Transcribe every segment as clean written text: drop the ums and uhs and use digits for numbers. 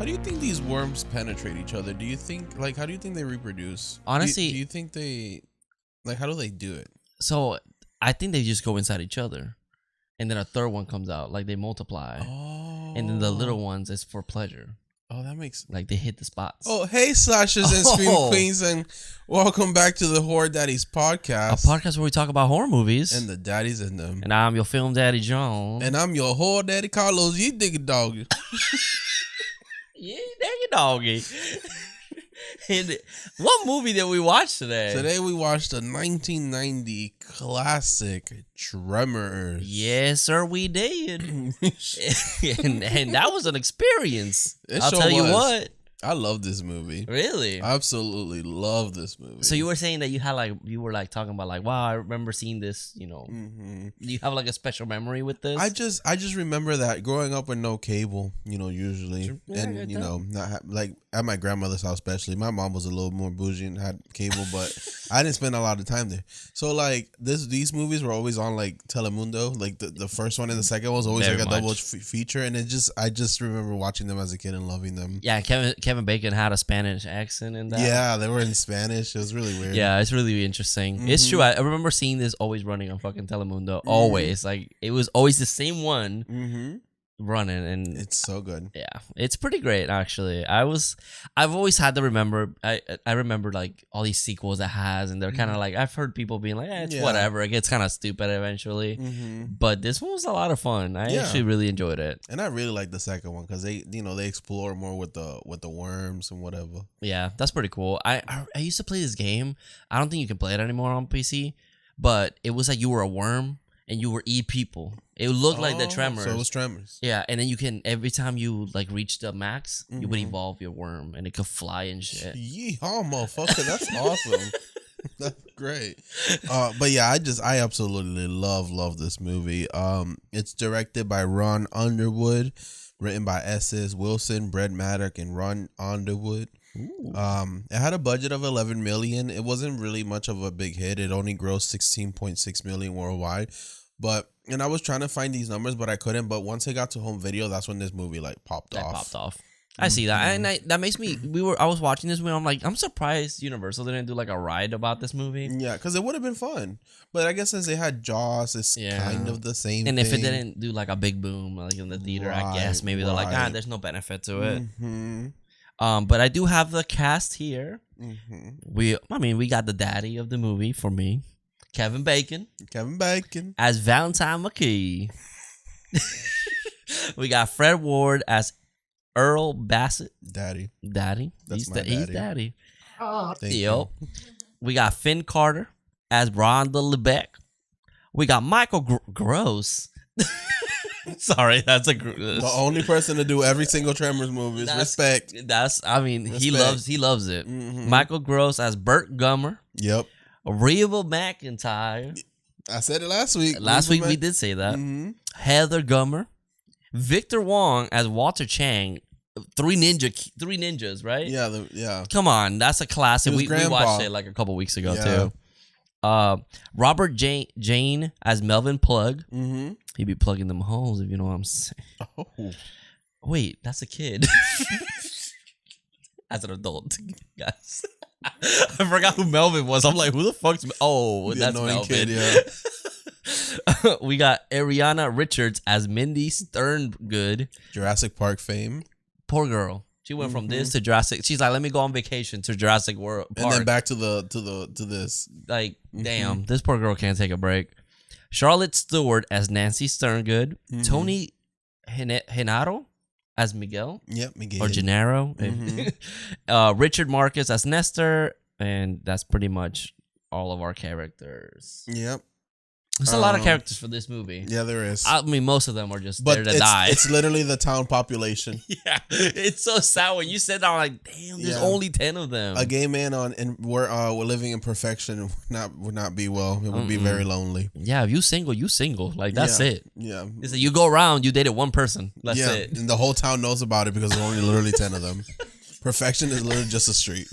How do you think these worms penetrate each other? Do you think, like, how do you think they reproduce? Honestly, do you think they, like, how do they do it? So I think they just go inside each other, and then a third one comes out. Like they multiply, and then the little ones is for pleasure. Oh, that makes like they hit the spots. Oh, hey, slashers and scream queens, and welcome back to the Horror Daddies Podcast, a podcast where we talk about horror movies and the daddies in them. And I'm your film daddy, John, and I'm your horror daddy, Carlos. You dig it, doggy? Yeah, dang doggy. And what movie did we watch today? Today we watched a 1990 classic, Tremors. Yes, sir, we did. and that was an experience. I'll tell you what. I love this movie. Really? I absolutely love this movie. So you were saying that you were talking about wow, I remember seeing this, Mm-hmm. Do you have like a special memory with this? I just remember that growing up with no cable, usually, Yeah, and not like at my grandmother's house, especially. My mom was a little more bougie and had cable, but I didn't spend a lot of time there. So like these movies were always on like Telemundo, like the first one and the second one was always Very like a much. double feature, and I just remember watching them as a kid and loving them. Yeah, Kevin Bacon had a Spanish accent in that. Yeah, they were in Spanish. It was really weird. Yeah, it's really interesting. Mm-hmm. It's true. I remember seeing this always running on fucking Telemundo. Mm-hmm. Always. Like, it was always the same one running. And it's so good. Yeah, it's pretty great, actually. I've always had to remember, I remember, like, all these sequels it has. And they're kind of like, I've heard people being like, it's whatever. It gets kind of stupid eventually. Mm-hmm. But this one was a lot of fun. I actually really enjoyed it. And I really like the second one because they explore more with the worms and whatever. Yeah, that's pretty cool. I used to play this game. I don't think you can play it anymore on PC, but it was like you were a worm and you were eat people. It looked like the Tremors. So it was Tremors. Yeah, and then you can, every time you like reach the max, you would evolve your worm and it could fly and shit. Yeehaw, motherfucker. That's awesome. That's great. But yeah, I absolutely love this movie. It's directed by Ron Underwood, written by S.S. Wilson, Brett Maddock, and Ron Underwood. Ooh. It had a budget of $11 million. It wasn't really much of a big hit. It only grossed $16.6 million worldwide. And I was trying to find these numbers, but I couldn't. But once it got to home video, that's when this movie popped off. I see that, and that makes me. I was watching this movie. I'm like, I'm surprised Universal didn't do like a ride about this movie. Yeah, because it would have been fun. But I guess since they had Jaws, it's kind of the same. And thing. if it didn't do like a big boom like in the theater, I guess maybe they're like, there's no benefit to it. Mm-hmm. But I do have the cast here. Mm-hmm. We got the daddy of the movie for me, Kevin Bacon as Valentine McKee. We got Fred Ward as Earl Bassett. Daddy. He's daddy. Thank you. We got Finn Carter as Rhonda LeBeck. We got Michael Gross. Sorry, that's the only person to do every single Tremors movie. Respect. Respect. He loves it. Mm-hmm. Michael Gross as Burt Gummer. Yep. Reba McEntire. I said it last week. Last week we did say that. Mm-hmm. Heather Gummer. Victor Wong as Walter Chang. Three ninjas, right? Yeah. Come on, that's a classic. We watched it like a couple weeks ago too. Robert Jane as Melvin Plug. Mm-hmm. He'd be plugging them holes, if you know what I'm saying. Oh. Wait, that's a kid. As an adult, guys. I forgot who Melvin was. I'm like, who the fuck's... that's Melvin. Kid, yeah. We got Ariana Richards as Mindy Sterngood. Jurassic Park fame. Poor girl. She went from this to Jurassic. She's like, let me go on vacation to Jurassic World Park. And then back to this. Like, damn, this poor girl can't take a break. Charlotte Stewart as Nancy Sterngood. Mm-hmm. Tony Genaro as Miguel. Yep, Miguel. Or Gennaro. Mm-hmm. Richard Marcus as Nestor. And that's pretty much all of our characters. Yep. There's a lot of characters for this movie. Yeah, there is. I mean, most of them are just there to die. It's literally the town population. Yeah, it's so sad when you said that. I'm like, damn, there's only 10 of them. A gay man and we're living in perfection would not be well. It would be very lonely. Yeah, if you single, you single. Like that's it. Yeah, it's like you go around, you dated one person. That's it. And the whole town knows about it because there's only literally 10 of them. Perfection is literally just a street.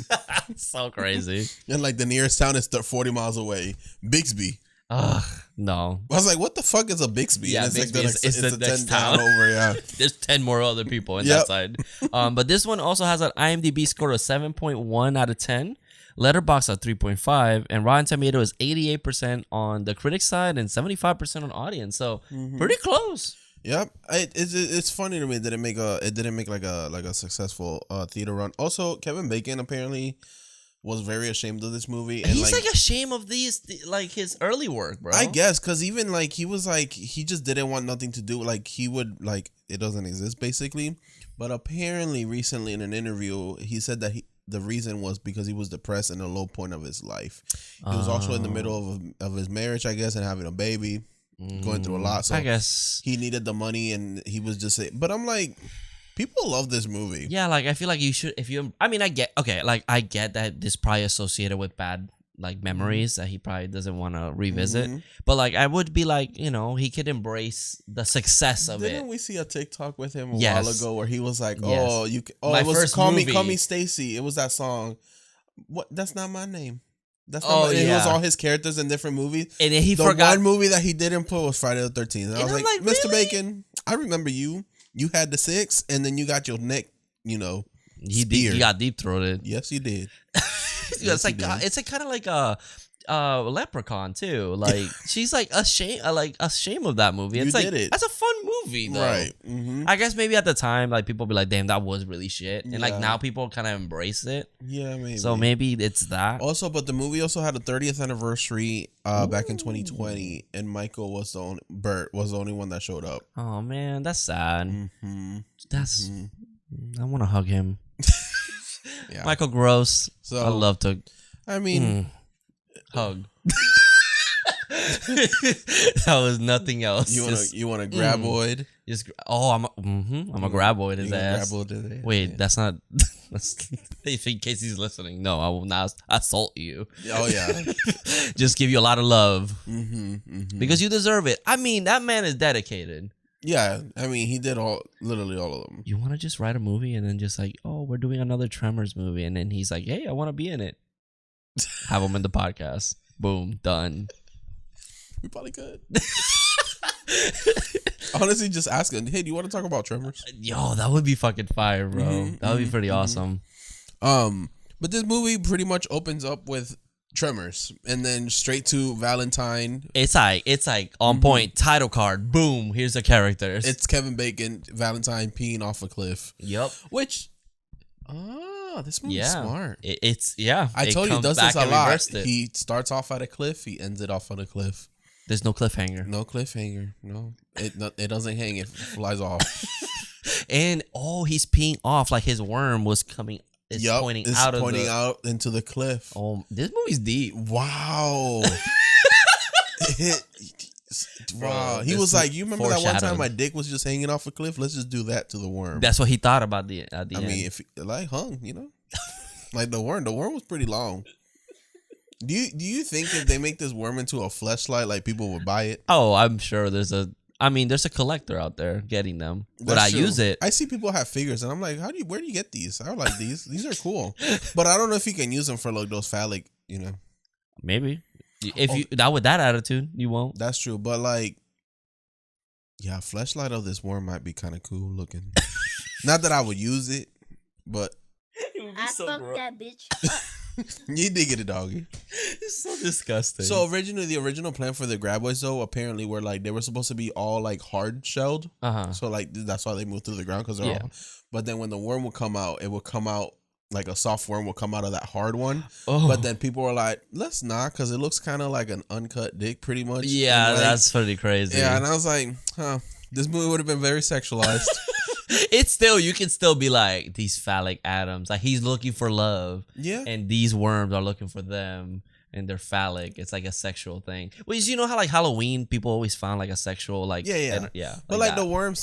So crazy. And like the nearest town is 40 miles away. Bixby. Ugh, no. I was like, what the fuck is a Bixby? Yeah, and Bixby is the next 10 town over. Yeah, there's 10 more other people on that side. But this one also has an IMDb score of 7.1 out of 10. Letterboxd at 3.5, and Rotten Tomatoes is 88% on the critic side and 75% on audience. So pretty close. Yep. It's funny to me that it didn't make like a successful theater run. Also, Kevin Bacon apparently was very ashamed of this movie, and he's like ashamed of like his early work, bro. I guess because even like he was like he just didn't want nothing to do, like he would like it doesn't exist basically. But apparently recently in an interview he said that the reason was because he was depressed in a low point of his life. He was also in the middle of his marriage, I guess, and having a baby, going through a lot. So I guess he needed the money, and he was just saying. But I'm like, people love this movie. Yeah, like I feel like you should. I mean, I get that this probably associated with bad like memories that he probably doesn't want to revisit. But like, I would be like, he could embrace the success of it. Didn't we see a TikTok with him a while ago where he was like, "Oh, my it was first call movie. me Stacy." It was that song. What? That's not my name. That's not. Oh, my, yeah. It was all his characters in different movies. And then he the forgot. one movie that he didn't put was Friday the 13th. And I was like, Mr. really? Bacon, I remember you. You had the 6, and then you got your neck, He speared. got deep throated. Yes, you did. It's like kind of like a Leprechaun too. Like she's like ashamed of that movie. It's did it. That's a fun movie though. Right. I guess maybe at the time like people be like, damn, that was really shit. And like now people kind of embrace it. Yeah, maybe. So maybe it's that. Also, but the movie also had a 30th anniversary back in 2020, and Michael was Bert was the only one that showed up. Oh man, that's sad. I want to hug him. Yeah. Michael Gross. So I love to. I mean, hug. That was nothing else. You want to graboid? I'm a graboid his ass. Wait, that's not. In case he's listening, no, I will not assault you. Oh yeah, just give you a lot of love because you deserve it. I mean, that man is dedicated. Yeah, I mean, he did literally all of them. You want to just write a movie and then just like, oh, we're doing another Tremors movie, and then he's like, hey, I want to be in it. Have him in the podcast. Boom, done. We probably could. Honestly, just ask him, hey, do you want to talk about Tremors? Yo, that would be fucking fire, bro. That would be pretty awesome. But this movie pretty much opens up with Tremors and then straight to Valentine. It's like on point. Title card. Boom. Here's the characters. It's Kevin Bacon, Valentine peeing off a cliff. Yep. Which, this movie's smart. I told you, he does this a lot. He starts off at a cliff. He ends it off on a cliff. There's no cliffhanger. No cliffhanger. No, it doesn't hang. It flies off. And he's peeing off like his worm was coming. It's pointing out into the cliff. Oh, this movie's deep. Wow. Wow. He was like, you remember that one time my dick was just hanging off a cliff? Let's just do that to the worm. That's what he thought about at the end. I mean, if like hung, like the worm was pretty long. Do you think if they make this worm into a fleshlight, like people would buy it? Oh, I'm sure there's a collector out there getting them. Would I use it? I see people have figures, and I'm like, where do you get these? I like these. These are cool, but I don't know if you can use them for like those phallic, Maybe if with that attitude, you won't. That's true, but like, yeah, fleshlight of this worm might be kind of cool looking. Not that I would use it, but I fucked that bitch. You did get it, doggy. It's so disgusting. So the original plan for the Graboids though apparently were like they were supposed to be all like hard shelled. So like that's why they moved through the ground because they're all. But then when the worm would come out, it would come out like a soft worm will come out of that hard one. But then people were like, let's not, because it looks kind of like an uncut dick, pretty much. Yeah, like, that's pretty crazy. Yeah, and I was like, this movie would have been very sexualized. You can still be like, these phallic atoms. Like, he's looking for love. Yeah. And these worms are looking for them. And they're phallic. It's like a sexual thing. Well, you know how like Halloween, people always found like a sexual like yeah. But like the worm.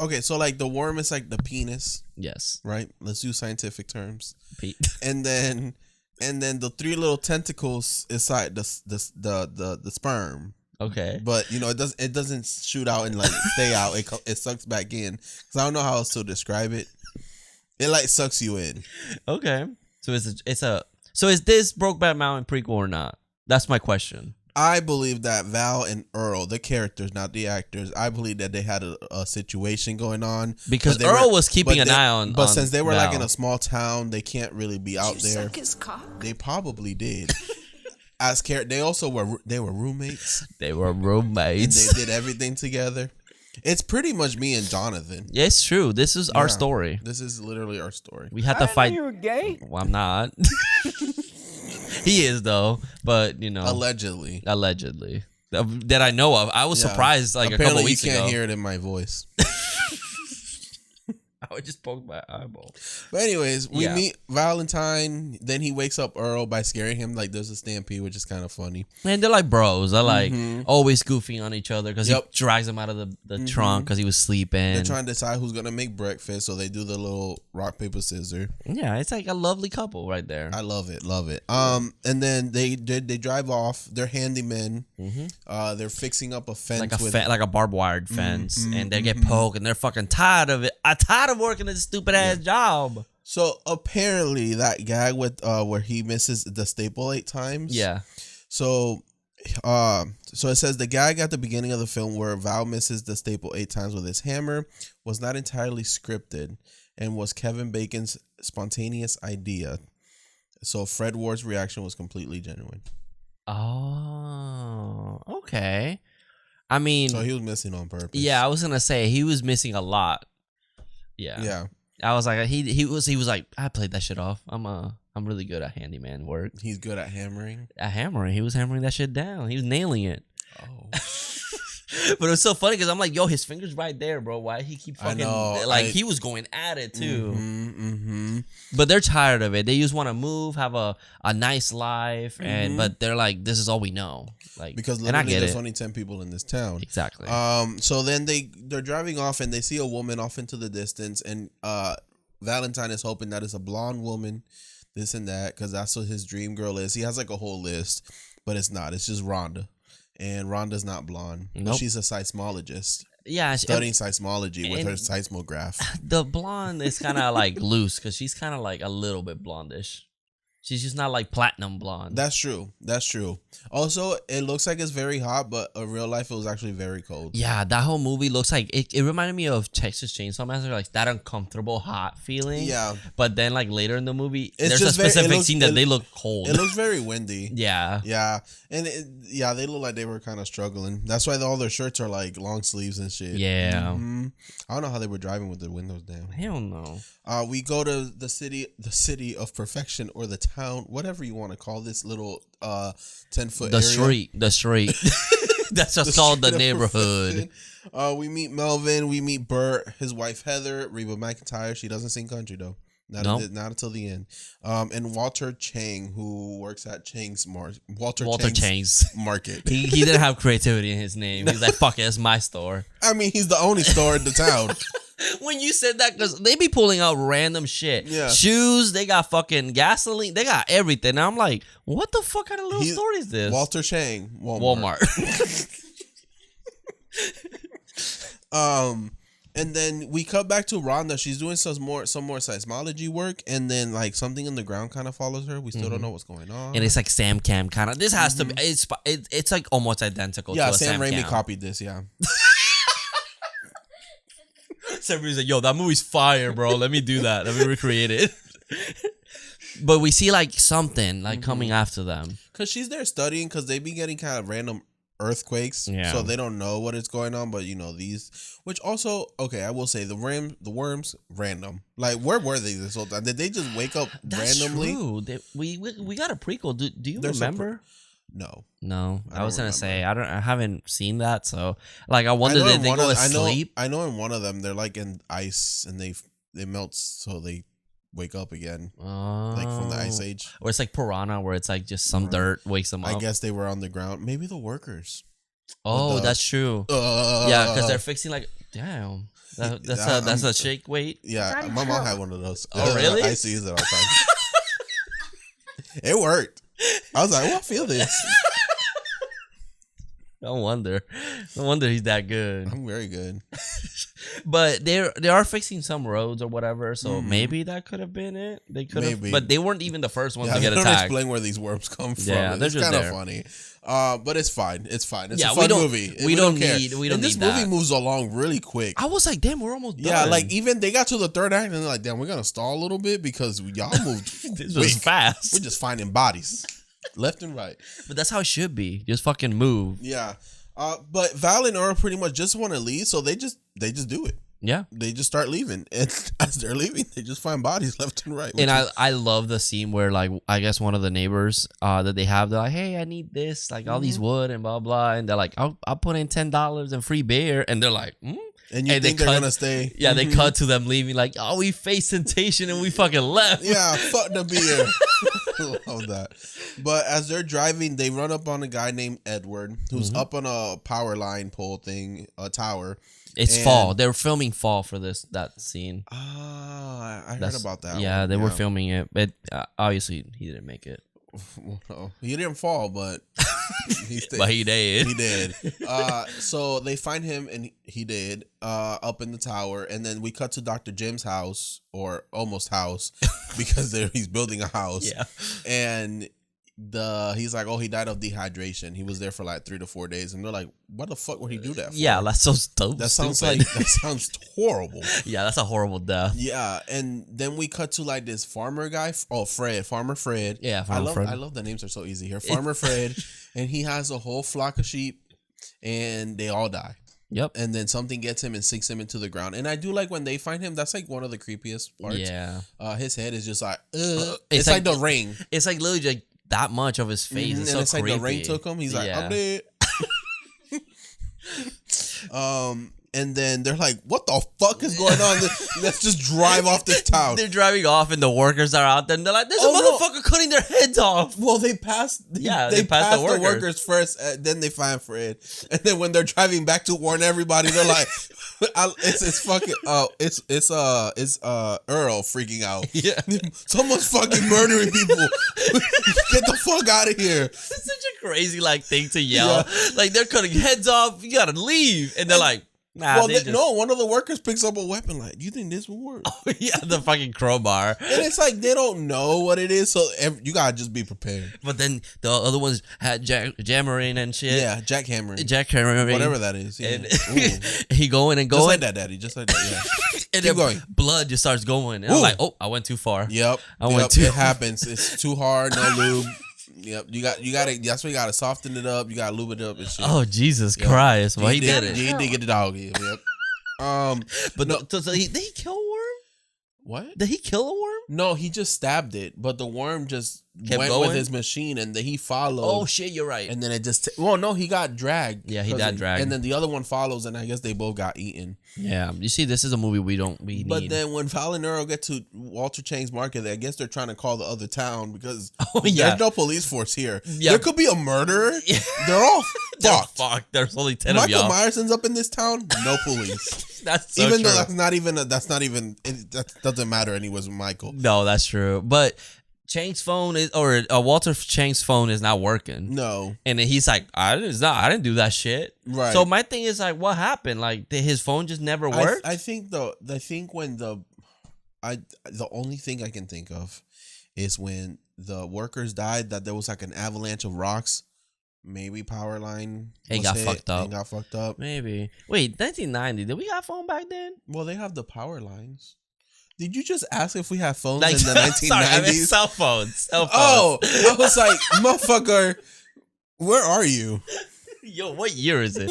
Okay, so like the worm is like the penis. Yes. Right. Let's use scientific terms. And then the three little tentacles inside the sperm. Okay. But it doesn't shoot out and like stay out. It sucks back in. Because I don't know how else to describe it. It like sucks you in. Okay. So So is this Brokeback Mountain prequel or not? That's my question. I believe that Val and Earl, the characters, not the actors, I believe that they had a situation going on. Because Earl was keeping an eye on. But since they were Val. like in a small town, they can't really be out there. Suck his cock? They probably did. They also were roommates. They were roommates. And they did everything together. It's pretty much me and Jonathan. Yeah, it's true. This is our story. This is literally our story. We had to fight. You were gay? Well, I'm not. He is though, but you know, allegedly that I know of. I was surprised like apparently a couple weeks ago. You can't ago. hear it in my voice. I would just poke my eyeball. But anyways, we meet Valentine. Then he wakes up Earl by scaring him. Like there's a stampede, which is kind of funny. And they're like bros. They're like always goofing on each other because he drags him out of the trunk because he was sleeping. They're trying to decide who's gonna make breakfast, so they do the little rock paper scissors. Yeah, it's like a lovely couple right there. I love it. And then they drive off. They're handymen. They're fixing up a fence like a barbed wired fence, and they get poked, and they're fucking tired of it. I'm tired of working this stupid ass job. So apparently that gag with where he misses the staple 8 times. Yeah. So it says the gag at the beginning of the film where Val misses the staple 8 times with his hammer was not entirely scripted and was Kevin Bacon's spontaneous idea. So Fred Ward's reaction was completely genuine. Oh, okay. I mean, so he was missing on purpose. Yeah, I was gonna say he was missing a lot. Yeah. I was like, he was like, I played that shit off. I'm really good at handyman work. He's good at hammering. He was hammering that shit down. He was nailing it. Oh. But it was so funny because I'm like, yo, his finger's right there, bro. Why he keep fucking he was going at it too. But they're tired of it. They just want to move, have a nice life, but they're like, this is all we know. Like, because literally there's only 10 people in this town. Exactly. So then they're driving off and they see a woman off into the distance, and Valentine is hoping that it's a blonde woman, this and that, because that's what his dream girl is. He has like a whole list, but it's not. It's just Rhonda. And Rhonda's not blonde. Nope. But she's a seismologist. Yeah. Studying seismology with her seismograph. The blonde is kind of like loose because she's kind of like a little bit blondish. She's just not like platinum blonde. That's true. Also, it looks like it's very hot, but in real life, it was actually very cold. Yeah, that whole movie looks like it reminded me of Texas Chainsaw Massacre, like that uncomfortable hot feeling. Yeah. But then, like later in the movie, there's a specific scene that they look cold. It looks very windy. Yeah. Yeah. And they look like they were kind of struggling. That's why all their shirts are like long sleeves and shit. Yeah. I don't know how they were driving with the windows down. Hell no. We go to the city of perfection, or the town, whatever you want to call this little 10-foot area. The street. That's just called the neighborhood. We meet Melvin. We meet Bert, his wife Heather, Reba McEntire. She doesn't sing country though. Not until the end. And Walter Chang, who works at Chang's Walter Chang's Market. He didn't have creativity in his name. He's like, fuck it, it's my store. I mean, he's the only store in the town. When you said that, because they be pulling out random shit. Yeah. Shoes, they got fucking gasoline, they got everything. And I'm like, what the fuck kind of little store is this? Walter Chang, Walmart. And then we cut back to Rhonda. She's doing some more seismology work, and then like something in the ground kind of follows her. We still don't know what's going on. And it's like Sam Cam kind of. This has to be. It's like almost identical. Yeah, to Sam Raimi Cam. copied this. Yeah. Somebody's like, yo, that movie's fire, bro. Let me do that. Let me recreate it. But we see like something like coming after them. Because she's there studying, because they be getting kind of random earthquakes. Yeah. So they don't know what is going on. But, these, which also, okay, I will say the worms, random. Like, where were they this whole time? Did they just wake up randomly? That's true. We got a prequel. Do you remember? No. I was gonna say I haven't seen that, so like I wonder did they go asleep? I know in one of them they're like in ice and they melt, so they wake up again, like from the ice age. Or it's like Piranha, where it's like just some dirt wakes them up. I guess they were on the ground. Maybe the workers. Oh, that's true. Yeah, because they're fixing like damn. That's a shake weight. Yeah, my mom had one of those. Oh really? I used to use it all the time. It worked. I was like, I feel this. No wonder he's that good. I'm very good. But they are fixing some roads or whatever, so maybe that could have been it. They could have, but they weren't even the first ones to get attacked. They don't explain where these worms come from. Yeah, they're it's just kind of there. funny. But it's fine. It's fine. It's a we fun don't, movie. We don't care. need. We don't and need this that. movie moves along really quick. I was like, damn, we're almost done. Yeah, like even they got to the third act and they're like, damn, we're gonna stall a little bit because y'all moved. This was fast. We're just finding bodies left and right. But that's how it should be. Just fucking move. Yeah. But Val and Earl pretty much just want to leave, so they just do it. Yeah. They just start leaving. And as they're leaving, they just find bodies left and right. And I love the scene where, like, I guess one of the neighbors that they have, they're like, hey, I need this, like all these wood and blah, blah. And they're like, I'll put in $10 and free beer. And they're like, And you think they're going to stay. Yeah, they cut to them leaving like, oh, we faced temptation and we fucking left. Yeah, fuck the beer. Love that. But as they're driving, they run up on a guy named Edward who's up on a power line pole thing, a tower. It's fall. They were filming fall for that scene. Ah, I heard about that. Yeah, they were filming it, but obviously he didn't make it. No, he didn't fall, but he stayed. But he did. He did. So they find him, and he did up in the tower, and then we cut to Dr. Jim's house, or almost house, because he's building a house. Yeah, and he's like, oh, he died of dehydration. He was there for like 3 to 4 days, and they're like, what the fuck would he do that for? Yeah, that's so stupid. That sounds that sounds horrible. Yeah, that's a horrible death. Yeah, and then we cut to like this farmer guy. Oh, Farmer Fred. Yeah, Fred. I love the names are so easy here. Farmer Fred, and he has a whole flock of sheep, and they all die. Yep. And then something gets him and sinks him into the ground. And I do like when they find him. That's like one of the creepiest parts. Yeah. His head is just like, it's like the ring. It's like literally like that much of his face. It's and so it's creepy. Like the ring took him. He's like, I'm dead. And then they're like, what the fuck is going on? Let's just drive off this town. They're driving off and the workers are out there and they're like, there's a motherfucker cutting their heads off. Well, they passed the workers first, then they find Fred. And then when they're driving back to warn everybody, they're like, it's Earl freaking out. Yeah. Someone's fucking murdering people. Get the fuck out of here. It's such a crazy thing to yell. Yeah. Like they're cutting heads off. You gotta leave. And they're like, nah. Well, no, one of the workers picks up a weapon. Like, do you think this will work? Oh, yeah, the fucking crowbar. And it's like they don't know what it is, so you gotta just be prepared. But then the other ones had jammering and shit. Yeah, jackhammering. Whatever that is. Yeah. And he going and going. Just like that, Daddy. Just like that. Yeah. And then going. Blood just starts going. And I'm like, oh, I went too far. Yep. It happens. It's too hard. No lube. Yep, you got to. That's why you got to soften it up. You got to lube it up and shit. Oh Jesus Christ! Well, he did it. He did get the dog in. Yep. But no. So did he kill a worm? What? Did he kill a worm? No, he just stabbed it, but the worm just went with his machine, and then he followed. Oh shit, you're right. And then it just no, he got dragged. Yeah, he got dragged. And then the other one follows, and I guess they both got eaten. Yeah, you see, this is a movie we need. But then when Val and Earl get to Walter Chang's market, I guess they're trying to call the other town because there's no police force here. Yeah. There could be a murderer. Yeah. They're all fucked. There's only 10 of y'all. Michael Myers ends up in this town. No police. That's so even true. Though that doesn't matter anyways with Michael. No, that's true. But Chang's phone Walter Chang's phone is not working. No, and then he's like, I didn't do that shit. Right. So my thing is like, what happened? Like, did his phone just never work? I think when the only thing I can think of is when the workers died, that there was like an avalanche of rocks. Maybe power line got fucked up. Maybe. Wait, 1990. Did we got phone back then? Well, they have the power lines. Did you just ask if we have phones in the 1990s? Sorry, I meant cell phones. Oh, I was like, motherfucker, where are you? Yo, what year is it?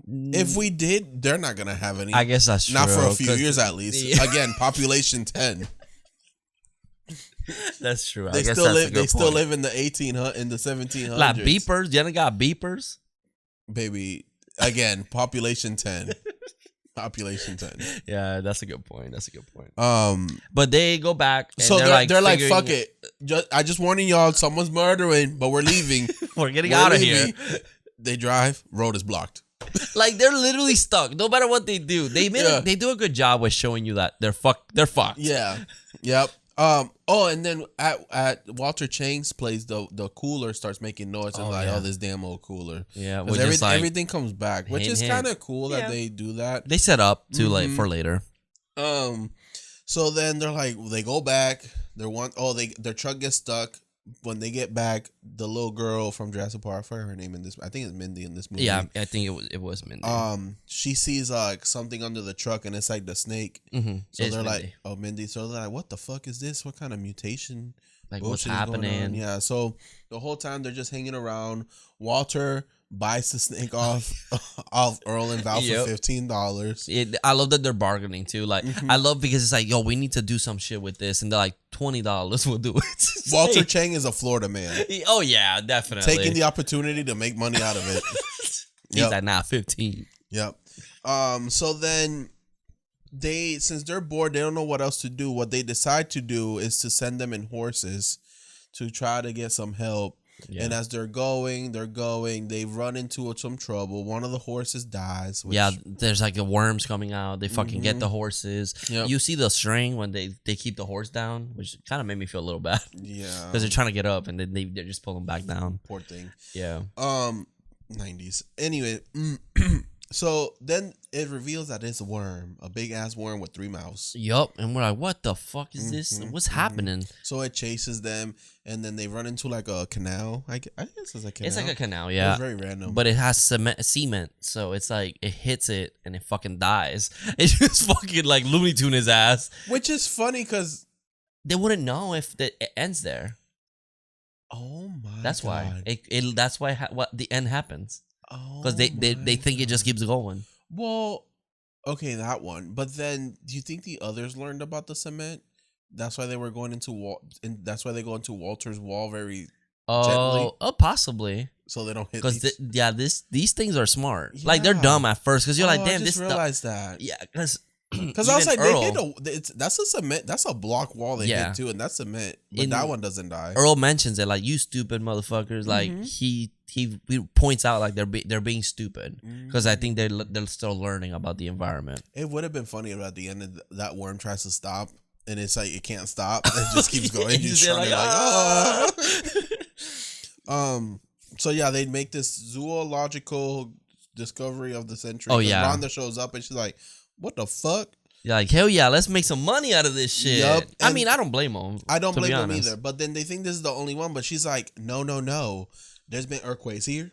If we did, they're not gonna have any. I guess that's true. Not for a few years at least. Yeah. Again, population 10. That's true. They still live in the 1700s. Like beepers. You got beepers, baby. Again, population 10. Population 10. Yeah, that's a good point. But they go back. And so they're like, fuck it. I just warning y'all, someone's murdering, but we're leaving. We're getting out of here. They drive. Road is blocked. Like they're literally stuck. No matter what they do, they do a good job with showing you that they're fucked. Yeah. Yep. Oh, and then at Walter Chang's place, the cooler starts making noise and this damn old cooler. Yeah, because everything comes back, which is kind of cool that they do that. They set up to for later. So then they go back. Their truck gets stuck. When they get back, the little girl from Jurassic Park, I forgot her name in this. I think it's Mindy in this movie. Yeah, I think it was Mindy. She sees something under the truck, and it's like the snake. Mm-hmm. So they're Mindy. Like, "Oh, Mindy!" So they're like, "What the fuck is this? What kind of mutation? Like, what's happening?" Yeah. So the whole time they're just hanging around. Walter buys the snake off Earl and Val for $15. I love that they're bargaining too. Like, I love because it's like, yo, we need to do some shit with this, and they're like, $20, we'll do it. Walter Chang is a Florida man. Oh yeah, definitely taking the opportunity to make money out of it. He's like, nah, 15. Yep. So then since they're bored, they don't know what else to do. What they decide to do is to send them in horses to try to get some help. Yeah. And as they're going, they run into some trouble. One of the horses dies. There's like the worms coming out. They fucking get the horses. Yep. You see the string when they keep the horse down, which kind of made me feel a little bad. Yeah. Because they're trying to get up and then they're just pulling back down. Poor thing. Yeah. 90s. Anyway, so then it reveals that it's a worm, a big ass worm with 3 mouths. Yup. And we're like, what the fuck is this? What's happening? So it chases them, and then they run into like a canal. I guess it's a canal. It's like a canal, yeah. It's very random. But it has cement, so it's like it hits it and it fucking dies. It's just fucking like Looney Tune his ass. Which is funny because they wouldn't know if it ends there. Oh my! That's God. why that's why what the end happens. Because they think it just keeps going. Well, okay, that one. But then, do you think the others learned about the cement? That's why they were going into that's why they go into Walter's wall very gently. Oh, possibly. So they don't hit. Because these things are smart. Yeah. Like they're dumb at first. Because you're like, damn, I just realized that. Yeah, because I was like, Earl, they hit that's a cement. That's a block wall they hit too, and that's cement. But that one doesn't die. Earl mentions it like, you stupid motherfuckers. Like he points out like they're being stupid because I think they're still learning about the environment. It would have been funny if at the end of that worm tries to stop and it's like it can't stop. It just keeps going. You trying So yeah, they make this zoological discovery of the century. Oh yeah, Rhonda shows up and she's like, "What the fuck?" You're like, hell yeah, let's make some money out of this shit. Yep. I mean, I don't blame them. I don't blame them either. But then they think this is the only one. But she's like, no. There's been earthquakes here,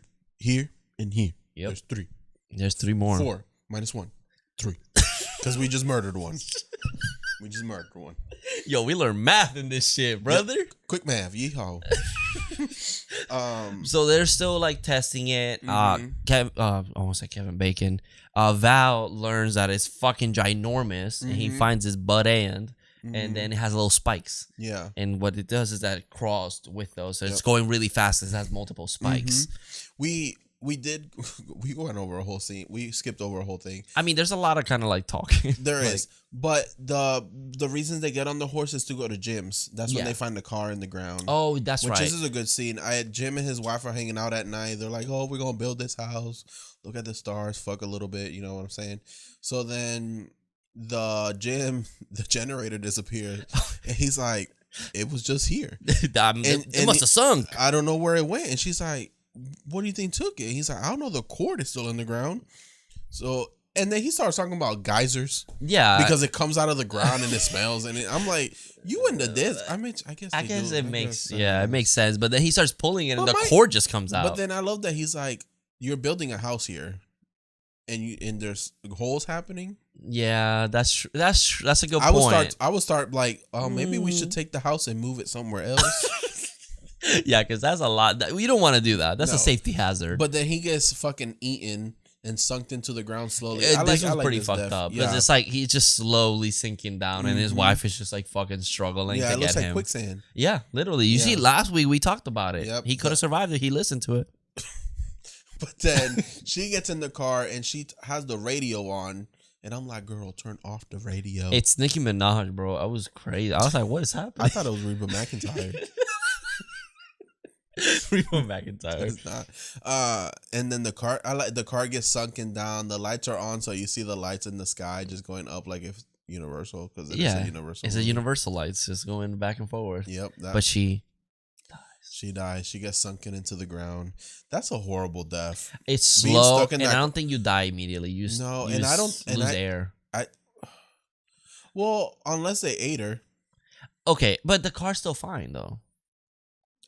and here. Yep. There's 3. There's 3 more. 4 minus 1, 3. Because we just murdered one. Yo, we learn math in this shit, brother. Yep. Quick math, yeehaw. So they're still like testing it. Almost like Kevin Bacon. Val learns that it's fucking ginormous, and he finds his butt end. And then it has little spikes. Yeah. And what it does is that it crawls with those. So it's going really fast. It has multiple spikes. We went over a whole scene. We skipped over a whole thing. I mean, there's a lot of kind of like talking. There is. But the reasons they get on the horse is to go to Jim's. That's when they find the car in the ground. Oh, that's right. Which is a good scene. Jim and his wife are hanging out at night. They're like, oh, we're going to build this house. Look at the stars. Fuck a little bit. You know what I'm saying? So then the generator disappeared. And he's like, it was just here. It must have sunk. I don't know where it went. And she's like, what do you think took it? He's like, I don't know. The cord is still in the ground. So, and then he starts talking about geysers. Yeah. Because it comes out of the ground and it smells. And I'm like, you into this? I mean, I guess it makes sense. But then he starts pulling it and the cord just comes out. But then I love that he's like, you're building a house here. And there's holes happening. Yeah, that's a good point. I would start like, maybe we should take the house and move it somewhere else. Yeah, because that's a lot. You don't want to do that. That's a safety hazard. But then he gets fucking eaten and sunk into the ground slowly. This was pretty fucked up because it's like he's just slowly sinking down, and his wife is just like fucking struggling to get him. Yeah, it looks like quicksand. Yeah, literally. You see, last week we talked about it. Yep. He could have survived it. He listened to it. But then she gets in the car and she has the radio on. And I'm like, girl, turn off the radio. It's Nicki Minaj, bro. I was crazy. I was like, what is happening? I thought it was Reba McEntire. Reba McEntire. It's not. And then the car gets sunken down. The lights are on, so you see the lights in the sky just going up like if Universal, because it's a Universal. It's a Universal lights just going back and forward. Yep. But she dies. She gets sunken into the ground. That's a horrible death. It's slow, and I don't think you die immediately. You lose air. Well, unless they ate her. Okay, but the car's still fine though.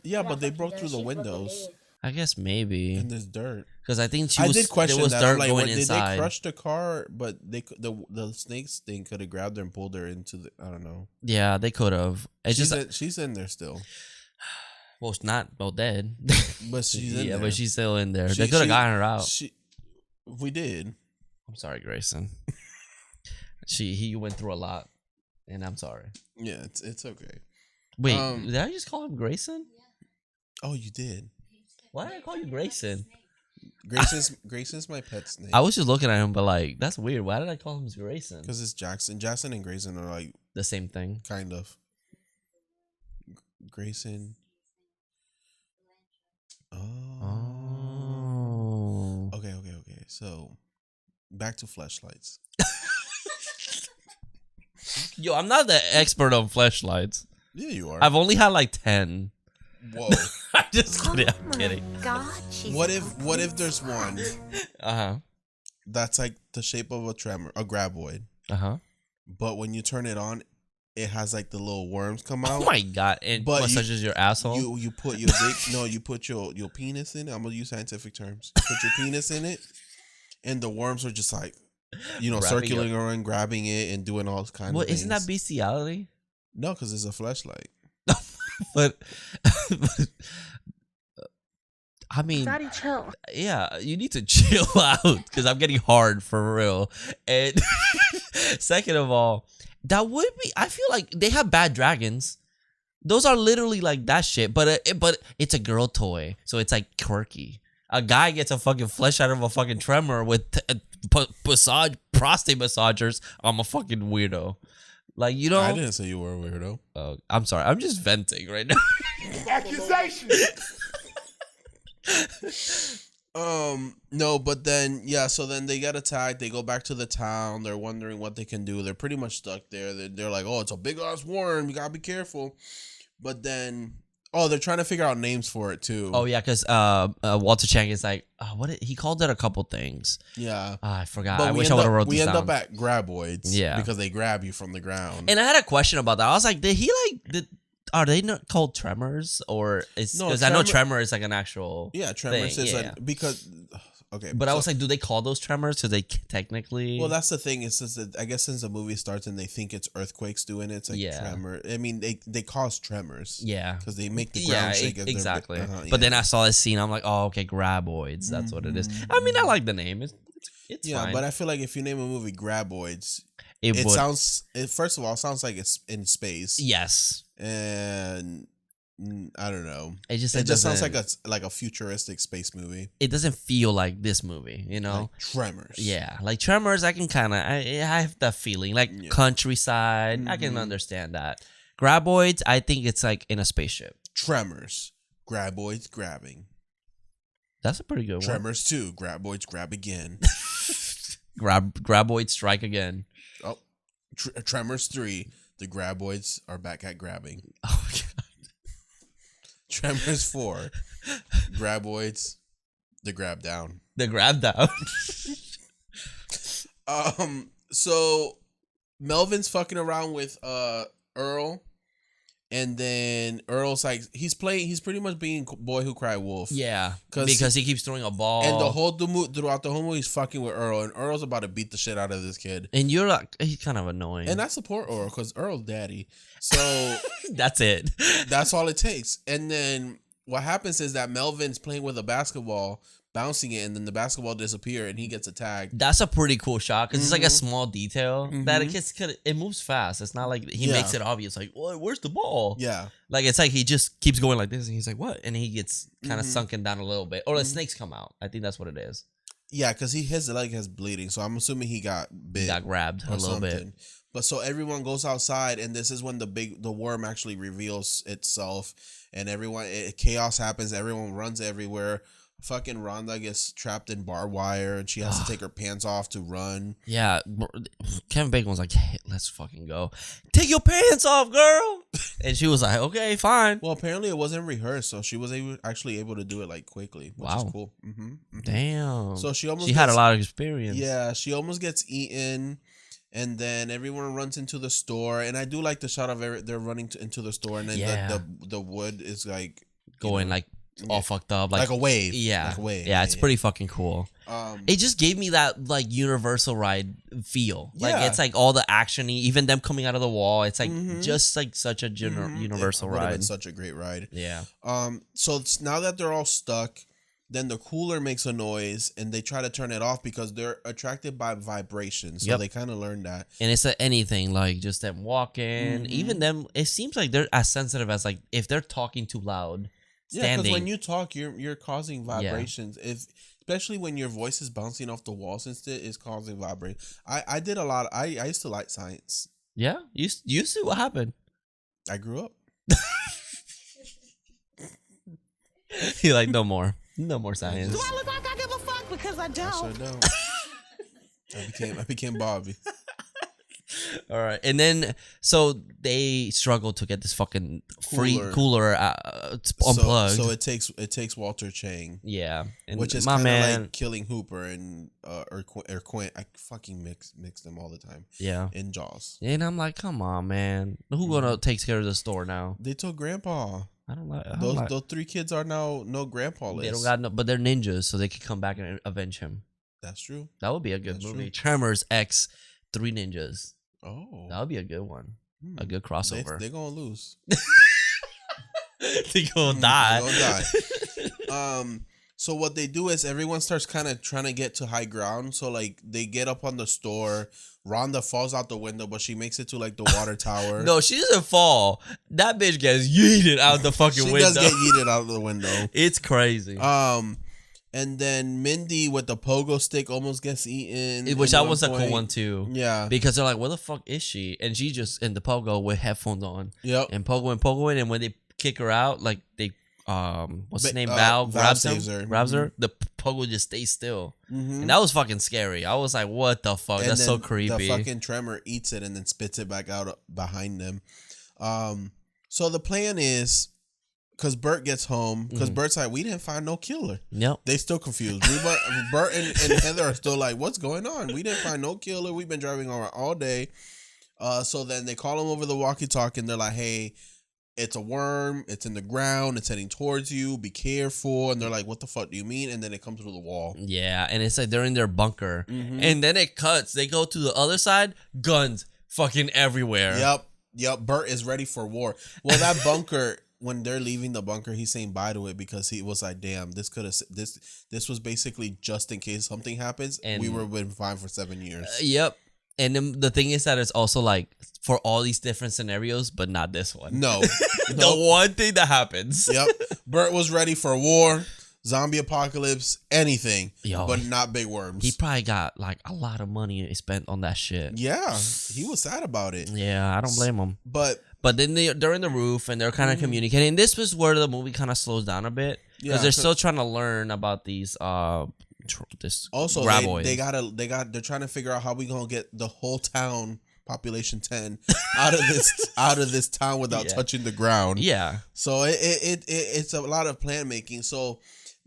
Yeah, but they broke through the windows. I guess maybe. And there's dirt. Because I think I did question there was that. dirt Like, going did inside. they crush the car? But the snakes thing could have grabbed her and pulled her into the. I don't know. Yeah, they could have. She's in there still. Well, it's not dead. But she's in there. But she's still in there. They could have gotten her out. We did. I'm sorry, Grayson. He went through a lot, and I'm sorry. Yeah, it's okay. Wait, did I just call him Grayson? Oh, you did. Why did I call you Grayson? Grayson's my pet's name. I was just looking at him, but like that's weird. Why did I call him Grayson? Because it's Jackson. Jackson and Grayson are like the same thing, kind of. Grayson. Oh. Okay. So, back to fleshlights. Yo, I'm not the expert on fleshlights. Yeah, you are. I've only had like 10. Whoa. I'm just kidding. I'm kidding. God, what if there's one Uh-huh. that's like the shape of a graboid, Uh-huh. but when you turn it on, it has like the little worms come out. Oh my god! It massages your asshole. You put your dick. No, you put your penis in it. I'm gonna use scientific terms. Put your penis in it, and the worms are just like, circling around, grabbing it, and doing all kind of things. Isn't that bestiality? No, because it's a fleshlight. but I mean, Daddy, chill. Yeah, you need to chill out because I'm getting hard for real. And second of all, that would be. I feel like they have bad dragons. Those are literally like that shit. But it's a girl toy, so it's like quirky. A guy gets a fucking flesh out of a fucking tremor with prostate massagers. I'm a fucking weirdo. Like, I didn't say you were a weirdo. I'm sorry. I'm just venting right now. Accusation. No, but then so then they get attacked. They go back to the town. They're wondering what they can do. They're pretty much stuck there. They're like, oh, it's a big ass worm. You gotta be careful. But then they're trying to figure out names for it too. Oh yeah, because Walter Chang is like, he called it a couple things. Yeah, I forgot. But I wish I would have wrote this down. We end up at graboids. Yeah, because they grab you from the ground. And I had a question about that. I was like, are they not called tremors, or because I know tremor is like an actual tremors thing. is because okay, but I was like, do they call those tremors? Because they technically. Well, that's the thing. Is I guess since the movie starts and they think it's earthquakes doing it, it's like tremor. I mean, they cause tremors. Yeah, because they make the ground shake. Exactly. But then I saw this scene. I'm like, oh, okay, graboids. That's what it is. I mean, I like the name. It's fine. But I feel like if you name a movie Graboids, it sounds. First of all, it sounds like it's in space. Yes. And I don't know. It just sounds like a futuristic space movie. It doesn't feel like this movie, Like Tremors. Yeah, like Tremors. I can kind of I have that feeling like countryside. I can understand that. Graboids. I think it's like in a spaceship. Tremors. Graboids grabbing. That's a pretty good one. Tremors 2. Graboids grab again. Graboids strike again. Oh, Tremors 3. The graboids are back at grabbing. Oh my god. Tremors 4. Graboids. The grab down. The grab down. So Melvin's fucking around with Earl. And then Earl's like he's pretty much being Boy Who Cried Wolf. Yeah, because he keeps throwing a ball. And throughout the whole movie, he's fucking with Earl, and Earl's about to beat the shit out of this kid. And you're like, he's kind of annoying. And I support Earl because Earl's daddy. So that's it. That's all it takes. And then what happens is that Melvin's playing with a basketball, bouncing it, and then the basketball disappears, and he gets attacked. That's a pretty cool shot because it's like a small detail that it moves fast. It's not like he makes it obvious. Like, where's the ball? Yeah, like it's like he just keeps going like this, and he's like, what? And he gets kind of sunken down a little bit, or the snakes come out. I think that's what it is. Yeah, because his leg has bleeding, so I'm assuming he got bit. He got grabbed a little bit. But so everyone goes outside, and this is when the worm actually reveals itself, and chaos happens. Everyone runs everywhere. Fucking Rhonda gets trapped in barbed wire, and she has to take her pants off to run. Yeah, Kevin Bacon was like, hey, let's fucking go. Take your pants off, girl. And she was like, okay, fine. Well, apparently it wasn't rehearsed, so she was actually able to do it like quickly, which is cool. Damn. So she had a lot of experience. Yeah, she almost gets eaten. And then everyone runs into the store, and I do like the shot of they're running into the store, and then the wood is like going like all fucked up, like a wave. Yeah, like a wave. Yeah, it's pretty fucking cool. It just gave me that like Universal ride feel. Like it's like all the actiony, even them coming out of the wall. It's like just like such a Universal ride. It would have been such a great ride. Yeah. So now that they're all stuck. Then the cooler makes a noise, and they try to turn it off because they're attracted by vibrations. So they kind of learned that. And it's anything, like just them walking, even them. It seems like they're as sensitive as like if they're talking too loud. Yeah, because when you talk, you're causing vibrations. Especially when your voice is bouncing off the walls instead, it's causing vibration. I did a lot. I used to like science. Yeah, you see what happened. I grew up. You're like, no more science. Do I look like I give a fuck? Because I don't. I sure don't. I became Bobby. All right, and then so they struggle to get this fucking cooler unplugged. So it takes Walter Chang. Yeah, and which is kind of like killing Hooper and or Quint. I fucking mix them all the time. Yeah, in Jaws. And I'm like, come on, man, who gonna take care of the store now? They took Grandpa. I don't like those 3 kids are now no grandpa list. They don't got no, but they're ninjas, so they could come back and avenge him. That's true. That would be a good movie. Tremors X 3 Ninjas. Oh, that would be a good one. A good crossover. They're gonna lose. They're gonna die. They're gonna die. So what they do is everyone starts kind of trying to get to high ground. So like they get up on the store. Rhonda falls out the window, but she makes it to like the water tower. No, she doesn't fall. That bitch gets yeeted out the fucking window. She does get yeeted out of the window. It's crazy. And then Mindy with the pogo stick almost gets eaten. Which that was a cool one too. Yeah. Because they're like, where the fuck is she? And she just in the pogo with headphones on. Yep. And pogoing. And when they kick her out, like they what's his name? Val grabs her. The pogo just stays still. And that was fucking scary. I was like, what the fuck? And that's so creepy. The fucking tremor eats it and then spits it back out behind them. So the plan is, because Bert gets home, because Bert's like, we didn't find no killer. Yep. They still confused. Bert and Heather are still like, what's going on? We didn't find no killer. We've been driving around all day. So then they call him over the walkie-talkie and they're like, hey, it's a worm. It's in the ground. It's heading towards you. Be careful. And they're like, what the fuck do you mean? And then it comes through the wall. Yeah. And it's like they're in their bunker. And then it cuts. They go to the other side. Guns fucking everywhere. Yep. Bert is ready for war. Well, that bunker... When they're leaving the bunker, he's saying bye to it because he was like, "Damn, this was basically just in case something happens, and we would have been fine for 7 years." Yep. And then the thing is that it's also like for all these different scenarios, but not this one. No, the one thing that happens. Yep. Bert was ready for war, zombie apocalypse, anything, but not big worms. He probably got like a lot of money spent on that shit. Yeah, he was sad about it. Yeah, I don't blame him. But then they're in the roof and they're kind of communicating. This was where the movie kind of slows down a bit because they're still trying to learn about these this also graboids. They're trying to figure out how we gonna get the whole town, population 10, out of this town without touching the ground. Yeah. So it's a lot of plan making. So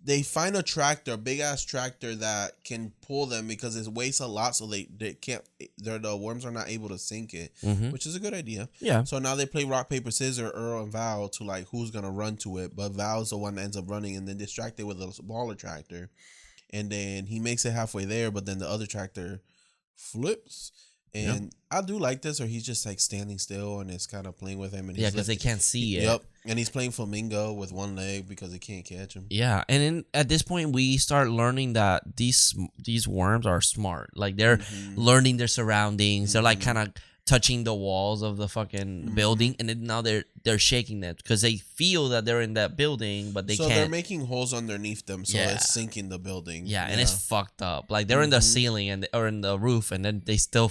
they find a tractor, big ass tractor that can pull them because it weighs a lot, so they can't. The worms are not able to sink it, which is a good idea. Yeah. So now they play rock paper scissors, Earl and Val, to like who's gonna run to it, but Val's the one that ends up running and then distracted with a smaller tractor, and then he makes it halfway there, but then the other tractor flips. And I do like this, or he's just like standing still and it's kind of playing with him. And because they can't see it. Yep. And he's playing flamingo with one leg because they can't catch him. Yeah. And then at this point, we start learning that these worms are smart. Like they're learning their surroundings. They're like kind of touching the walls of the fucking building, and then now they're shaking it because they feel that they're in that building, but they can't. So they're making holes underneath them, so it's sinking the building. Yeah, and it's fucked up. Like they're in the ceiling or in the roof, and then they still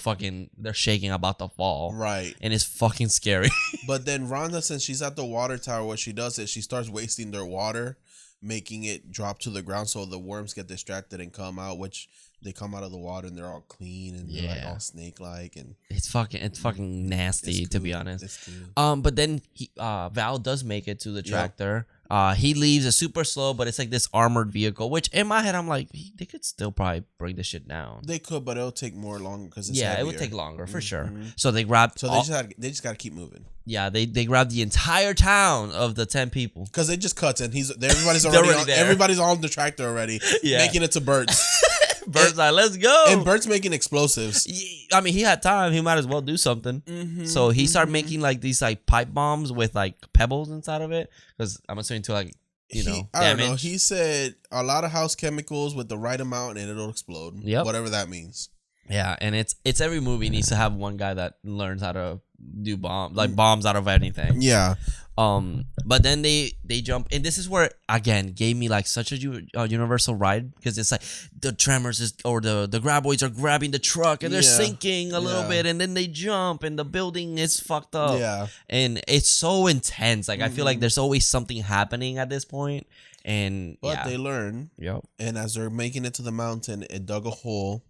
they're shaking about to fall. Right, and it's fucking scary. But then Rhonda, since she's at the water tower, what she does is she starts wasting their water, making it drop to the ground, so the worms get distracted and come out, which. They come out of the water and they're all clean and they're like all snake-like, and it's fucking nasty to be honest. It's cool. But then Val does make it to the tractor. He leaves it super slow, but it's like this armored vehicle, which in my head I'm like, they could still probably bring this shit down. They could, but it'll take more longer because it's heavier. It would take longer for sure. So they grabbed. So they just got to keep moving. Yeah, they grabbed the entire town of the 10 people because it just cuts and everybody's already there. Everybody's on the tractor already, making it to Bert's. Bert's like, let's go. And Bert's making explosives. I mean, he had time. He might as well do something. So he started making like these like pipe bombs with like pebbles inside of it. Because I'm assuming to like, damage. I don't know. He said a lot of house chemicals with the right amount and it'll explode. Yep. Whatever that means. Yeah, and it's every movie needs to have one guy that learns how to do bombs out of anything. Yeah. But then they jump, and this is where again gave me like such a universal ride because it's like the tremors or the graboids are grabbing the truck and they're sinking a little bit, and then they jump and the building is fucked up. Yeah, and it's so intense. Like I feel like there's always something happening at this point, but they learn. Yep. And as they're making it to the mountain, it dug a hole,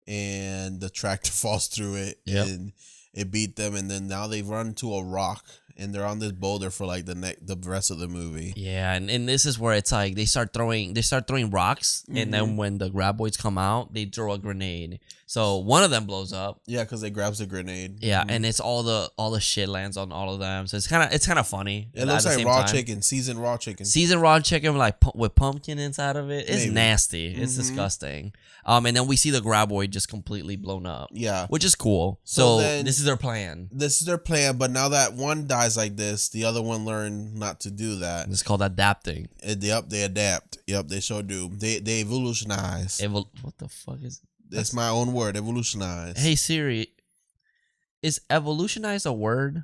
and the tractor falls through it, and it beat them, and then now they've run to a rock. And they're on this boulder for like the rest of the movie. Yeah, and this is where it's like they start throwing rocks, and then when the graboids come out, they throw a grenade. So one of them blows up. Yeah, because they grabs a grenade. Yeah, and it's all the shit lands on all of them. So it's kind of funny. It looks like raw chicken, seasoned raw chicken, like with pumpkin inside of it. It's nasty. It's disgusting. And then we see the graboid just completely blown up. Yeah, which is cool. So this is their plan. But now that one dies like this, the other one learned not to do that. It's called adapting. They adapt. Yep, they sure do. They evolutionize. What the fuck is? That's my own word. Evolutionize. Hey Siri, is evolutionize a word?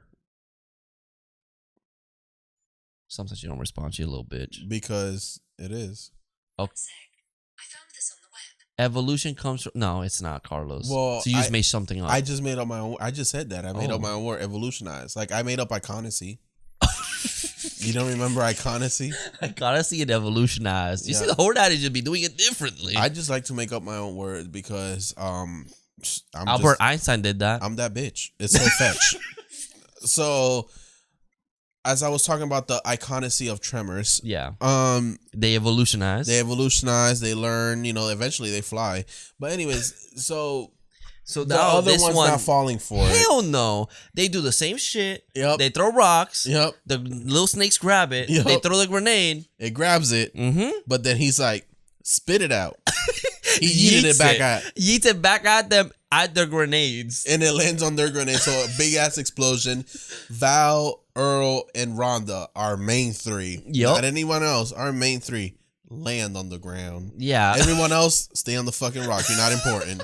Sometimes she don't respond. She a little bitch. Because it is. Okay. I found this on the web. Evolution comes from... No, it's not, Carlos. Well, so you just made something up. I just made up my own... I just said that. I made up my own word. Evolutionize. Like, I made up iconacy. You don't remember iconacy? Iconacy and evolutionize. You see, the Horror Daddies should be doing it differently. I just like to make up my own words because Albert Einstein did that. I'm that bitch. It's so fetch. So... As I was talking about the iconacy of Tremors, they evolutionize. They learn. Eventually they fly. But anyways, so the now other one's not falling for it. Hell no! They do the same shit. Yep. They throw rocks. Yep. The little snakes grab it. Yep. They throw the grenade. It grabs it. But then he's like, spit it out. He yeeted it back at them at their grenades, and it lands on their grenade. So a big ass explosion. Val, Earl, and Rhonda, our main three. Not anyone else. Our main three land on the ground. Yeah. Everyone else stay on the fucking rock. You're not important.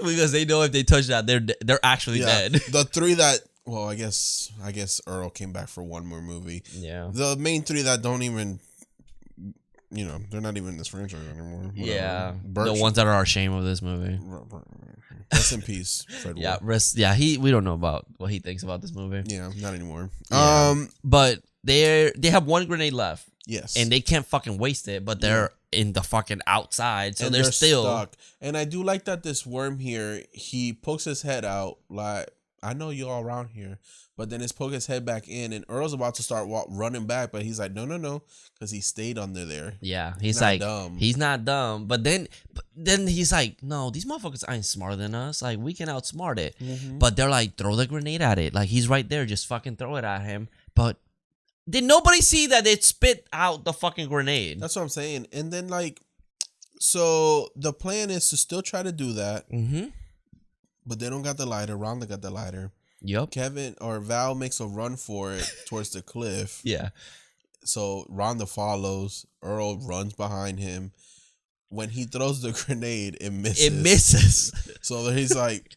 Because they know if they touch that, they're actually dead. The three that. Well, I guess Earl came back for one more movie. Yeah. The main three that don't even. They're not even in this franchise anymore. Whatever. Yeah, the ones that are ashamed of this movie. Rest in peace, Fred. We don't know about what he thinks about this movie. Yeah, not anymore. But they have one grenade left. Yes, and they can't fucking waste it. But they're in the fucking outside, so they're still stuck. And I do like that this worm here. He pokes his head out like, I know you all around here. But then he's poking his head back in, and Earl's about to start running back, but he's like, no, because he stayed under there. Yeah, he's like, dumb. He's not dumb. But then he's like, no, these motherfuckers ain't smarter than us. Like, we can outsmart it. But they're like, throw the grenade at it. Like, he's right there. Just fucking throw it at him. But did nobody see that it spit out the fucking grenade? That's what I'm saying. And then, like, so the plan is to still try to do that. But they don't got the lighter. Rhonda got the lighter. Yep. Kevin or Val makes a run for it towards the cliff. Yeah. So Rhonda follows. Earl runs behind him. when he throws the grenade, it misses. It misses. So he's like,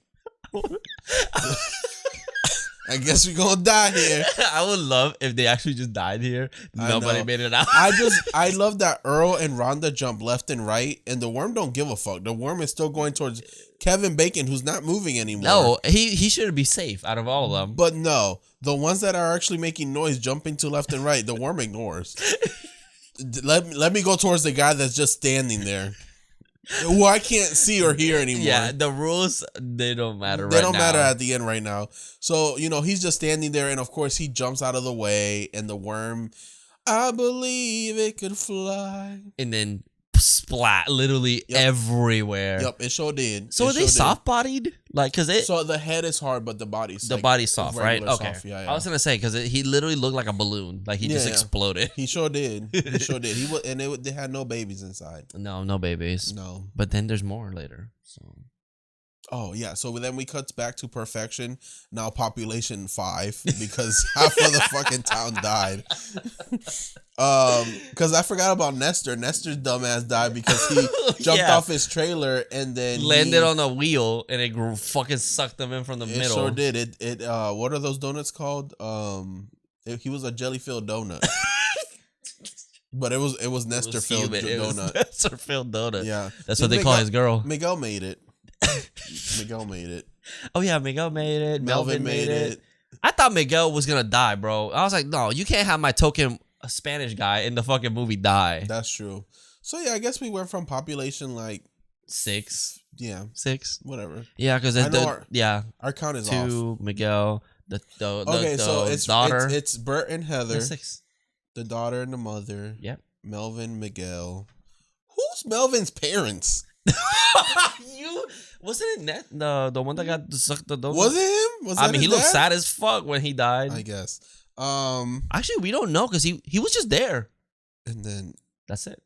I guess we're gonna die here. I would love if they actually just died here. Nobody made it out. I love that Earl and Rhonda jump left and right, and the worm don't give a fuck. The worm is still going towards Kevin Bacon, who's not moving anymore. No, he should be safe out of all of them. But no, the ones that are actually making noise, jumping to left and right, the worm ignores. Let me go towards the guy that's just standing there, who I can't see or hear anymore. Yeah, the rules, they don't matter They don't matter at the end right now. So, he's just standing there, and of course he jumps out of the way, and the worm, I believe it could fly. And then splat literally everywhere. Yep, it sure did. So are they soft-bodied? Like, cause it... So the head is hard, but the body's body's soft, right? Okay. Soft. Yeah. I was gonna say, because he literally looked like a balloon. Like, he just exploded. He sure did. He sure did. They had no babies inside. No babies. No. But then there's more later, so... Oh, yeah. So then we cut back to perfection. Now population 5 because half of the fucking town died. Because I forgot about Nestor. Nestor's dumbass died because he jumped off his trailer and then landed on a wheel and it fucking sucked him in from the middle. It sure did. It what are those donuts called? He was a jelly-filled donut. But it was Nestor-filled donut. Nestor-filled donut. Yeah. That's what they call his girl. Miguel made it. Miguel made it. Oh yeah, Miguel made it. Melvin made it. I thought Miguel was gonna die, bro. I was like, no, you can't have my token Spanish guy in the fucking movie die. That's true. So yeah, I guess we went from population like 6. Yeah, 6. Whatever. Yeah, because our count is 2, off. Miguel. So it's daughter. It's Bert and Heather. There's 6. The daughter and the mother. Yep. Melvin, Miguel. Who's Melvin's parents? Wasn't it the one that got sucked the donut? Was it him? Was that he looked dad? sad as fuck when he died. I guess. Actually, we don't know because he was just there. And then that's it.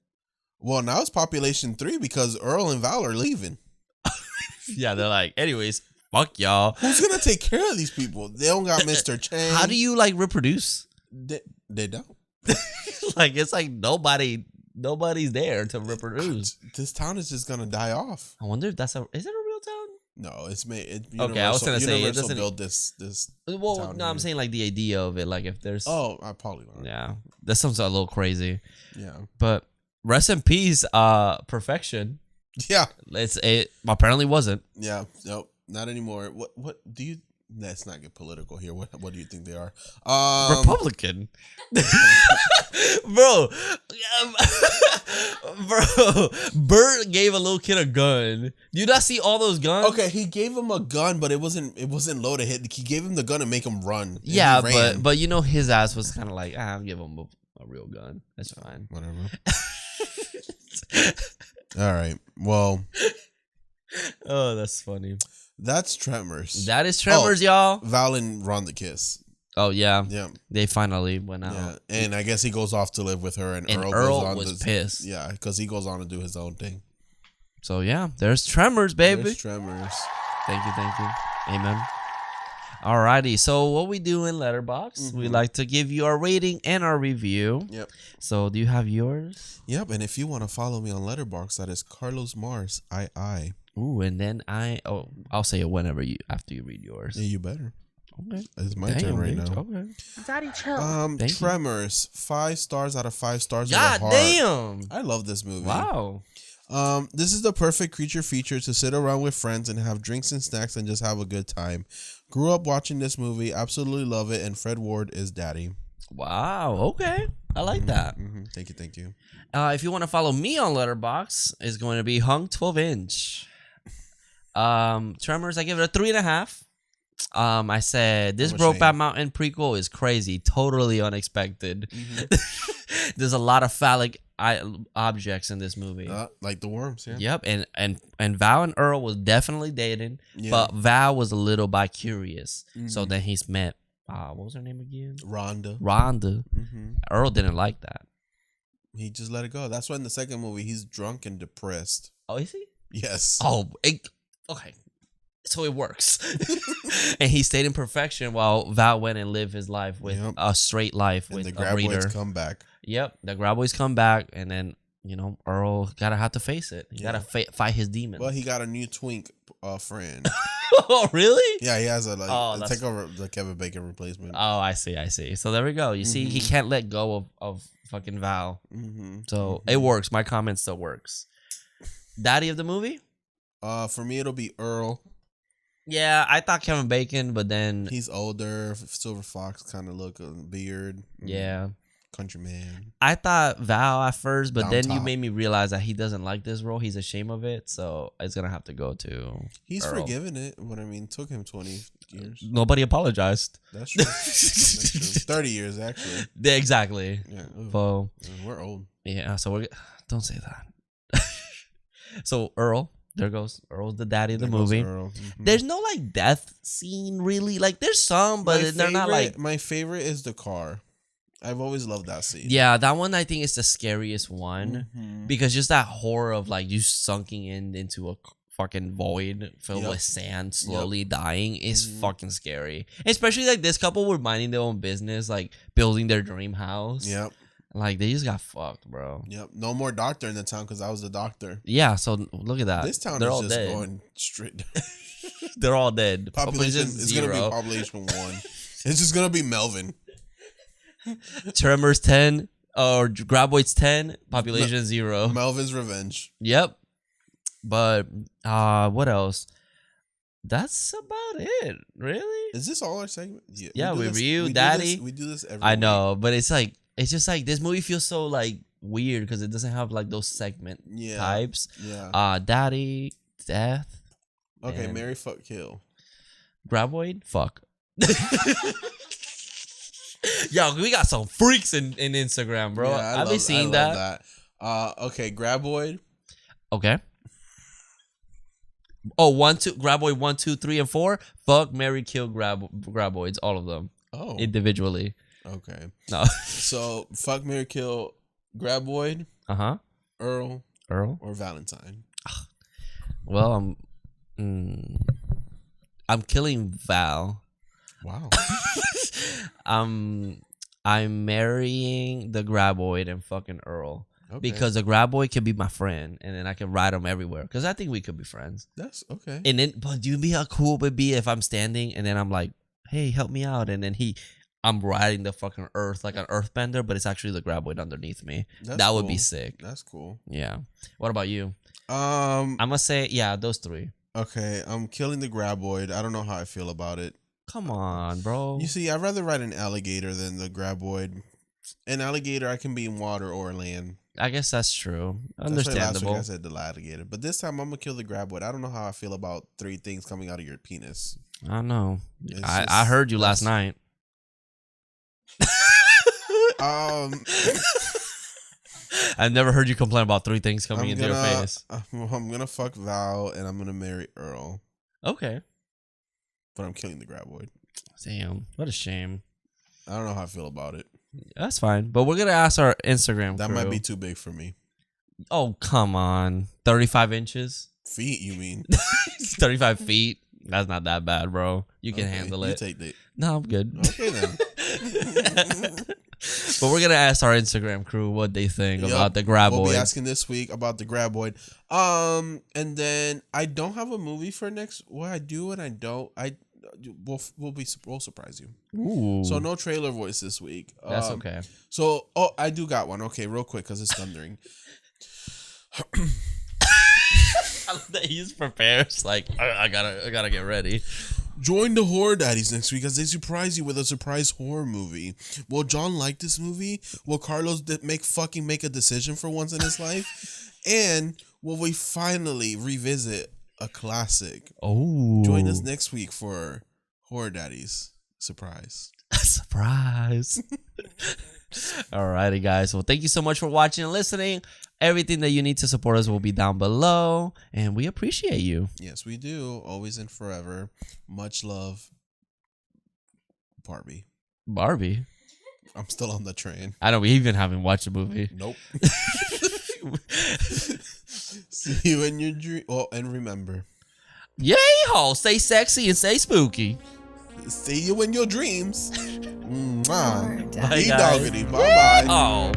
Well, now it's population 3 because Earl and Val are leaving. Yeah, they're like, anyways, fuck y'all. Who's gonna take care of these people? They don't got Mr. Chang. How do you reproduce? They don't. It's like nobody's there to reproduce. This town is just gonna die off. I wonder if is it a real town? No, it's made. Okay, I was gonna say it doesn't build this. Well, town no, I'm saying the idea of it, if there's. Oh, I probably not. Yeah, that sounds a little crazy. Yeah, but rest in peace, perfection. Yeah, it apparently wasn't. Yeah, nope, not anymore. What do you? Let's not get political here. What do you think they are? Republican. Bro, Bert gave a little kid a gun. Do you not see all those guns? Okay, he gave him a gun, but it wasn't loaded. He gave him the gun to make him run. Yeah, but his ass was kind of like, I'll give him a real gun. That's fine. Whatever. All right. Well. Oh, that's funny. That's Tremors. That is Tremors, y'all. Val and Ron the Kiss. Oh, yeah. Yeah. They finally went out. Yeah. And I guess he goes off to live with her. And Earl Earl goes on was pissed. Yeah, because he goes on to do his own thing. So, yeah. There's Tremors, baby. There's Tremors. Thank you. Amen. Alrighty. So, what we do in Letterboxd, we like to give you our rating and our review. Yep. So, do you have yours? Yep. And if you want to follow me on Letterboxd, that is Carlos Mars, II. Ooh, and then I'll say it after you read yours. Yeah, you better. Okay. It's my turn right now. Okay. Daddy, chill. Tremors, 5 stars out of 5 stars. God damn. I love this movie. Wow. This is the perfect creature feature to sit around with friends and have drinks and snacks and just have a good time. Grew up watching this movie, absolutely love it, and Fred Ward is daddy. Wow. Okay. I like that. Thank you. If you want to follow me on Letterboxd, it's going to be Hung 12-inch. Tremors, I give it a 3.5. I said this Brokeback Mountain prequel is crazy, totally unexpected. There's a lot of phallic objects in this movie, like the worms. Yeah. Yep, and Val and Earl was definitely dating, but Val was a little bi-curious. So then he's met. What was her name again? Rhonda. Earl didn't like that. He just let it go. That's why in the second movie he's drunk and depressed. Oh, is he? Yes. Oh, okay. So it works. And he stayed in perfection while Val went and lived his life with a straight life with the a Grab reader. Boys come back. Yep, the Grab Boys come back, and then Earl gotta have to face it. He gotta fight his demons. Well, he got a new twink friend. Oh, really? Yeah, he has a take over the Kevin Bacon replacement. Oh, I see. So there we go. You see, he can't let go of fucking Val. So it works. My comment still works. Daddy of the movie? For me, it'll be Earl. Yeah, I thought Kevin Bacon, but then he's older. Silver Fox kind of look, beard. Yeah. Countryman. I thought Val at first, but Down then top. you made me realize that he doesn't like this role. He's ashamed of it, so it's gonna have to go to. He's Earl. forgiven it, but I mean, it took him 20 years. Nobody apologized. That's true. That's true. 30 years actually. Yeah, exactly. Yeah. So we're old. yeah. So don't say that. So Earl, there goes Earl's the daddy of the movie. There's no like death scene really. Like there's some, but they're not like. My favorite is the car. I've always loved that scene. Yeah, that one I think is the scariest one because just that horror of like you sunking into a fucking void filled with sand, slowly dying is fucking scary. Especially like this couple were minding their own business, like building their dream house. Yep. Like they just got fucked, bro. Yep. No more doctor in the town because I was the doctor. Yeah. So look at that. This town They're is all just dead. going straight. They're all dead. Population is gonna be population 1. It's just gonna be Melvin. Tremors 10 or Graboids 10, population 0. Melvin's Revenge. Yep. But what else? That's about it, really. Is this all our segment? Yeah, we review we Daddy. We do this every I week. know, but it's just like this movie feels so like weird because it doesn't have like those segment types. Yeah. Daddy, death. Okay, Mary, fuck, kill. Graboid, fuck. Yo, we got some freaks in Instagram, bro. Yeah, I've been seeing that. Okay, Graboid. Okay. Oh, 1, 2, Graboid 1, 2, 3, and 4. Fuck, marry, kill, Graboids, all of them. Oh. Individually. Okay. No. So fuck, marry, kill, Graboid. Earl, or Valentine. Well, I'm killing Val. Wow. I'm marrying the Graboid and fucking Earl. Okay. Because the Graboid can be my friend and then I can ride him everywhere. Because I think we could be friends. That's okay. And then, but do you know how cool it would be if I'm standing and then I'm like, hey, help me out. And then I'm riding the fucking earth like an earthbender, but it's actually the Graboid underneath me. That would be sick. That's cool. Yeah. What about you? I'm going to say, yeah, those 3. Okay. I'm killing the Graboid. I don't know how I feel about it. Come on, bro. You see, I'd rather ride an alligator than the Graboid. An alligator, I can be in water or land. I guess that's true. Understandable. Last week I said the alligator, but this time I'm gonna kill the Graboid. I don't know how I feel about 3 things coming out of your penis. I don't know. I heard you last night. I've never heard you complain about 3 things coming into your face. I'm gonna fuck Val and I'm gonna marry Earl. Okay. But I'm killing the Graboid. Damn, what a shame. I don't know how I feel about it. That's fine, but we're gonna ask our Instagram That crew. might be too big for me. Oh, come on. 35 inches? Feet, you mean? 35 feet? That's not that bad, bro. You can handle it. You take it. No, I'm good. Okay, then. But we're going to ask our Instagram crew what they think about the Graboid. We'll be asking this week about the Graboid. And then I don't have a movie for next. Well, I do and I don't. We'll surprise you. Ooh. So no trailer voice this week. That's okay. So, I do got one. Okay, real quick because it's thundering. I love that he's prepared. It's like I gotta get ready. Join the Horror Daddies next week as they surprise you with a surprise horror movie. Will John like this movie? Will Carlos make a decision for once in his life? And will we finally revisit a classic? Oh, join us next week for Horror Daddies surprise. Surprise. Alrighty, guys. Well, thank you so much for watching and listening. Everything that you need to support us will be down below, and we appreciate you. Yes, we do. Always and forever. Much love, Barbie. I'm still on the train. I know we even haven't watched the movie. Nope. See you in your dream. Oh, and remember. Yay-ho! Stay sexy and stay spooky. See you in your dreams. Mwah. Bye, Be guys. doggity. Bye-bye. Oh.